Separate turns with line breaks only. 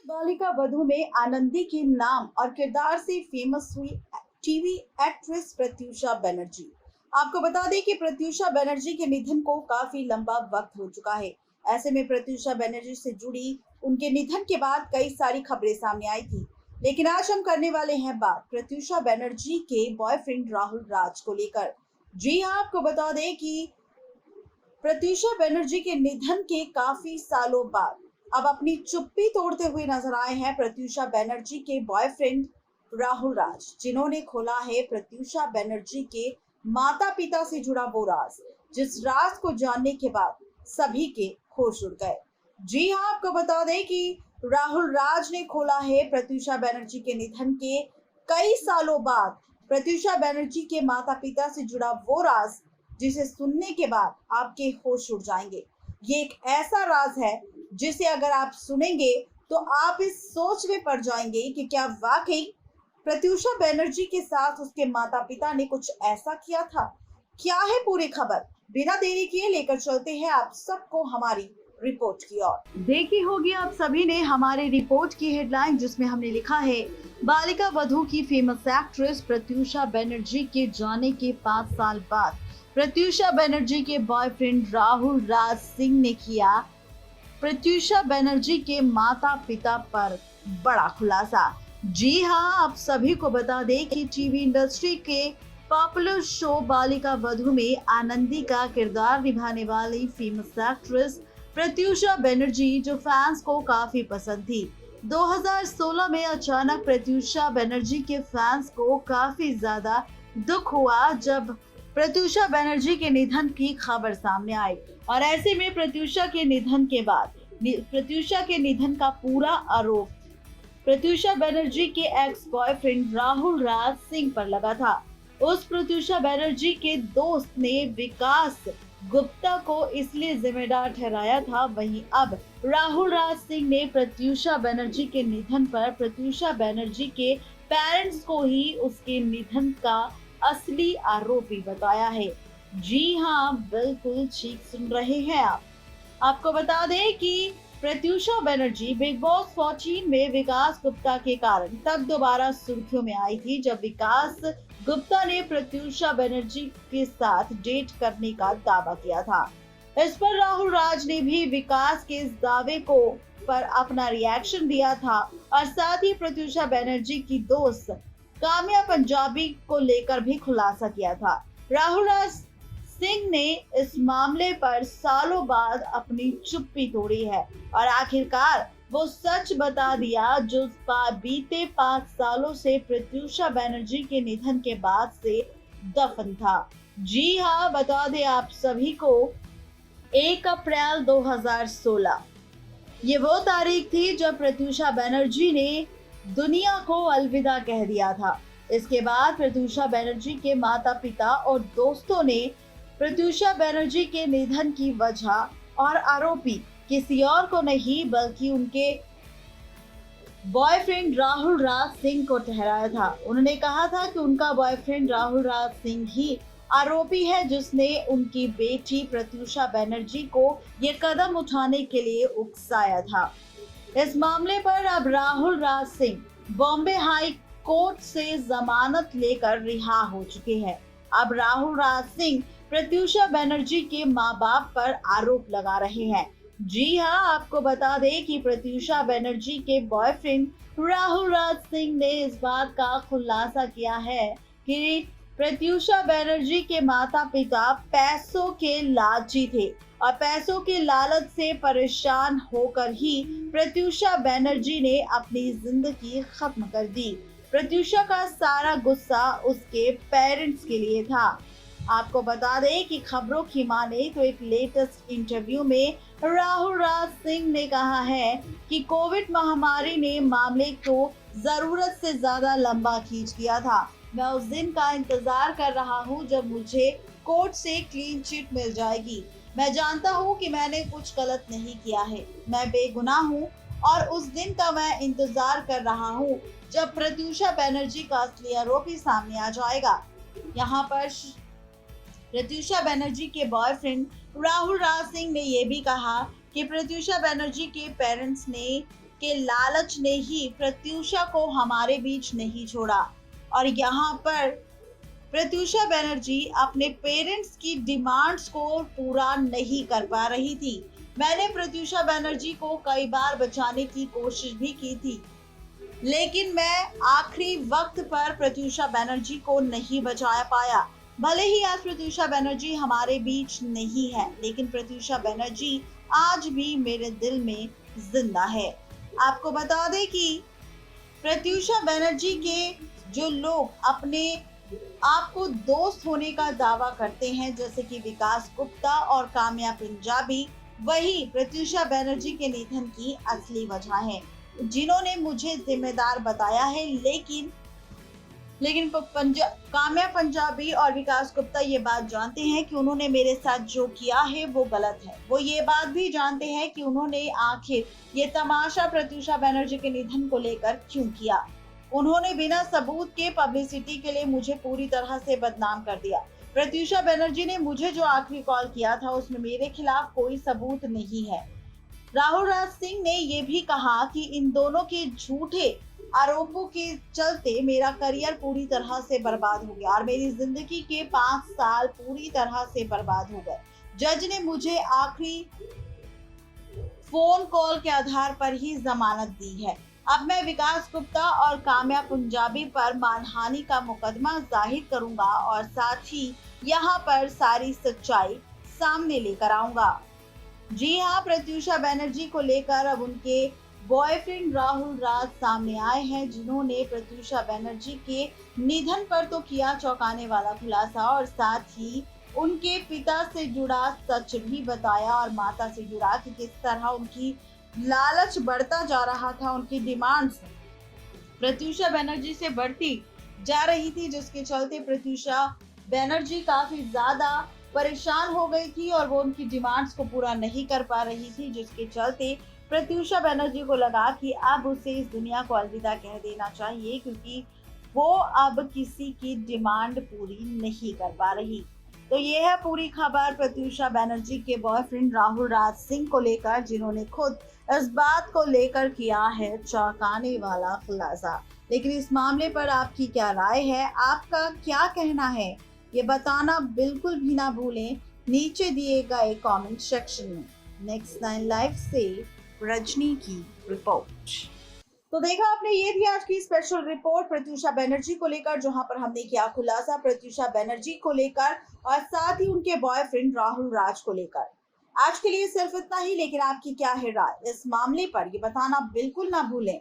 बालिका वधू में आनंदी के नाम और किरदार से फेमस हुई टीवी एक्ट्रेस प्रत्यूषा बनर्जी। आपको बता दें कि प्रत्यूषा बनर्जी के निधन को काफी लंबा वक्त हो चुका है। ऐसे में प्रत्यूषा बनर्जी से जुड़ी उनके निधन के बाद कई सारी खबरें सामने आई थी, लेकिन आज हम करने वाले हैं बात प्रत्यूषा बनर्जी के बॉयफ्रेंड राहुल राज को लेकर। जी हाँ, आपको बता दें कि प्रत्यूषा बनर्जी के निधन के काफी सालों बाद अब अपनी चुप्पी तोड़ते हुए नजर आए हैं प्रत्यूषा बनर्जी के बॉयफ्रेंड राहुल राज, जिन्होंने खोला है प्रत्यूषा बनर्जी के माता पिता से जुड़ा वो राज, जिस राज को जानने के बाद सभी के होश उड़ गए। जी हाँ, आपको बता दें कि राहुल राज ने खोला है प्रत्यूषा बनर्जी के निधन के कई सालों बाद प्रत्यूषा बनर्जी के माता पिता से जुड़ा वो राज, जिसे सुनने के बाद आपके होश उड़ जाएंगे। ये एक ऐसा राज है जिसे अगर आप सुनेंगे तो आप इस सोच में पड़ जाएंगे कि क्या वाकई प्रत्यूषा बनर्जी के साथ उसके माता पिता ने कुछ ऐसा किया था। क्या है पूरी खबर, बिना देरी किए लेकर चलते हैं आप सबको हमारी रिपोर्ट की ओर। देखी होगी आप सभी ने हमारे रिपोर्ट की हेडलाइन, जिसमें हमने लिखा है बालिका वधू की फेमस एक्ट्रेस प्रत्यूषा बनर्जी के जाने के 5 साल बाद प्रत्यूषा बनर्जी के बॉयफ्रेंड राहुल राज सिंह ने किया प्रत्यूषा बनर्जी के माता पिता पर बड़ा खुलासा। जी हाँ, आप सभी को बता दें कि टीवी इंडस्ट्री के पॉपुलर शो बालिका वधू में आनंदी का किरदार निभाने वाली फेमस एक्ट्रेस प्रत्यूषा बनर्जी, जो फैंस को काफी पसंद थी, 2016 में अचानक प्रत्यूषा बनर्जी के फैंस को काफी ज्यादा दुख हुआ जब प्रत्यूषा बनर्जी के निधन की खबर सामने आई। और ऐसे में प्रत्यूषा के निधन के बाद प्रत्यूषा के निधन का पूरा आरोप प्रत्यूषा बनर्जी के एक्स बॉयफ्रेंड राहुल राज सिंह पर लगा था। उस प्रत्यूषा बनर्जी के दोस्त ने विकास गुप्ता को इसलिए जिम्मेदार ठहराया था। वहीं अब राहुल राज सिंह ने प्रत्यूषा बनर्जी के निधन पर प्रत्यूषा बनर्जी के पेरेंट्स को ही उसके निधन का असली आरोपी बताया है। जी हाँ, बिल्कुल ठीक सुन रहे हैं आप। आपको बता दें कि प्रत्यूषा बनर्जी बिग बॉस 14 में विकास गुप्ता के कारण तब दोबारा सुर्खियों में आई थी, जब विकास गुप्ता ने प्रत्यूषा बनर्जी के साथ डेट करने का दावा किया था। इस पर राहुल राज ने भी विकास के इस दावे को पर अपना रिएक्शन दिया था और साथ ही प्रत्यूषा बनर्जी की दोस्त काम्या पंजाबी को लेकर भी खुलासा किया था। राहुल राज सिंह ने इस मामले पर सालों बाद अपनी चुप्पी तोड़ी है और आखिरकार वो सच बता दिया जो बीते 5 सालों से प्रत्यूषा बनर्जी के निधन के बाद से दफन था। जी हाँ, बता दें आप सभी को 1 अप्रैल 2016 ये वो तारीख थी जब प्रत्यूषा बनर्जी ने दुनिया को अलविदा कह दिया था। इसके बाद प्रत्यूषा बनर्जी के माता पिता और दोस्तों ने प्रत्यूषा बनर्जी के निधन की वजह और आरोपी किसी और को नहीं बल्कि उनके बॉयफ्रेंड राहुल राज सिंह को ठहराया था। उन्होंने कहा था कि उनका बॉयफ्रेंड राहुल राज सिंह ही आरोपी है, जिसने उनकी बेटी प्रत्यूषा बनर्जी को ये कदम उठाने के लिए उकसाया था। इस मामले पर अब राहुल राज सिंह बॉम्बे हाई कोर्ट से जमानत लेकर रिहा हो चुके हैं। अब राहुल राज सिंह प्रत्यूषा बनर्जी के मां बाप पर आरोप लगा रहे हैं। जी हाँ, आपको बता दें कि प्रत्यूषा बनर्जी के बॉयफ्रेंड राहुल राज सिंह ने इस बात का खुलासा किया है कि प्रत्यूषा बनर्जी के माता पिता पैसों के लालची थे और पैसों के लालच से परेशान होकर ही प्रत्यूषा बनर्जी ने अपनी जिंदगी खत्म कर दी। प्रत्यूषा का सारा गुस्सा उसके पेरेंट्स के लिए था। आपको बता दें कि खबरों की माने तो एक लेटेस्ट इंटरव्यू में राहुल राज सिंह ने कहा है कि कोविड महामारी ने मामले को जरूरत से ज्यादा लंबा खींच दिया था। मैं उस दिन का इंतजार कर रहा हूं जब मुझे कोर्ट से क्लीन चिट मिल जाएगी। मैं जानता हूं कि मैंने कुछ गलत नहीं किया है, मैं बेगुनाह हूं और उस दिन का मैं इंतजार कर रहा हूं जब प्रत्यूषा बनर्जी का असली आरोपी सामने आ जाएगा। यहाँ पर प्रत्यूषा बनर्जी के बॉयफ्रेंड राहुल राज सिंह ने यह भी कहा कि प्रत्यूषा बनर्जी के पेरेंट्स ने के लालच ने ही प्रत्यूषा को हमारे बीच नहीं छोड़ा और यहाँ पर प्रत्यूषा बनर्जी अपने पेरेंट्स की डिमांड्स को पूरा नहीं कर पा रही थी। मैंने प्रत्यूषा बनर्जी को कई बार बचाने की कोशिश भी की थी, लेकिन मैं आखिरी वक्त पर प्रत्यूषा बनर्जी को नहीं बचा पाया। भले ही आज प्रत्यूषा बनर्जी हमारे बीच नहीं है, लेकिन प्रत्यूषा बनर्जी आज भी मेरे दिल में जिंदा है। आपको बता दें कि प्रत्यूषा बनर्जी के जो लोग अपने आपको दोस्त होने का दावा करते हैं, जैसे कि विकास गुप्ता और काम्या पंजाबी, वही प्रत्यूषा बनर्जी के निधन की असली वजह है, जिन्होंने मुझे जिम्मेदार बताया है। लेकिन काम्या पंजाबी और विकास गुप्ता ये बात जानते हैं कि उन्होंने मेरे साथ जो किया है वो गलत है। वो ये बात भी जानते हैं कि उन्होंने आखिर ये तमाशा प्रत्यूषा बनर्जी के निधन को लेकर क्यों किया। उन्होंने बिना सबूत के पब्लिसिटी के लिए मुझे पूरी तरह से बदनाम कर दिया। प्रत्यूषा बनर्जी ने मुझे जो आखिरी कॉल किया था उसमें मेरे खिलाफ कोई सबूत नहीं है। राहुल राज सिंह ने यह भी कहा कि इन दोनों के झूठे आरोपों के चलते मेरा करियर पूरी तरह से बर्बाद हो गया और मेरी जिंदगी के 5 साल पूरी तरह से बर्बाद हो गए। जज ने मुझे आखिरी फोन कॉल के आधार पर ही जमानत दी है। अब मैं विकास गुप्ता और काम्या पंजाबी पर मानहानि का मुकदमा जाहिर करूंगा और साथ ही यहाँ पर सारी सच्चाई सामने लेकर आऊंगा। जी हाँ, प्रत्यूषा बनर्जी को लेकर अब उनके बॉयफ्रेंड राहुल राज सामने आए हैं, जिन्होंने प्रत्यूषा बनर्जी के निधन पर तो किया चौंकाने वाला खुलासा और साथ ही उनके पिता से जुड़ा सच भी बताया और माता से जुड़ा कि किस तरह उनकी लालच बढ़ता जा रहा था, उनकी डिमांड्स प्रत्यूषा बनर्जी से बढ़ती जा रही थी, जिसके चलते प्रत्यूषा बनर्जी काफी ज्यादा परेशान हो गई थी और वो उनकी डिमांड्स को पूरा नहीं कर पा रही थी, जिसके चलते प्रत्यूषा बनर्जी को लगा कि अब उसे इस दुनिया को अलविदा कह देना चाहिए, क्योंकि वो अब किसी की डिमांड पूरी नहीं कर पा रही। तो ये है पूरी खबर प्रत्यूषा बनर्जी के बॉयफ्रेंड राहुल राज सिंह को लेकर, जिन्होंने खुद इस बात को लेकर किया है चौंकाने वाला खुलासा। लेकिन इस मामले पर आपकी क्या राय है, आपका क्या कहना है, ये बताना बिल्कुल भी ना भूलें नीचे दिए गए कमेंट सेक्शन में। नेक्स्ट 9 लाइव से रजनी की रिपोर्ट। तो देखा आपने, ये थी आज की स्पेशल रिपोर्ट प्रत्यूषा बनर्जी को लेकर, जहां पर हमने किया खुलासा प्रत्यूषा बनर्जी को लेकर और साथ ही उनके बॉयफ्रेंड राहुल राज को लेकर। आज के लिए सिर्फ इतना ही, लेकिन आपकी क्या है राय इस मामले पर, ये बताना बिल्कुल ना भूलें।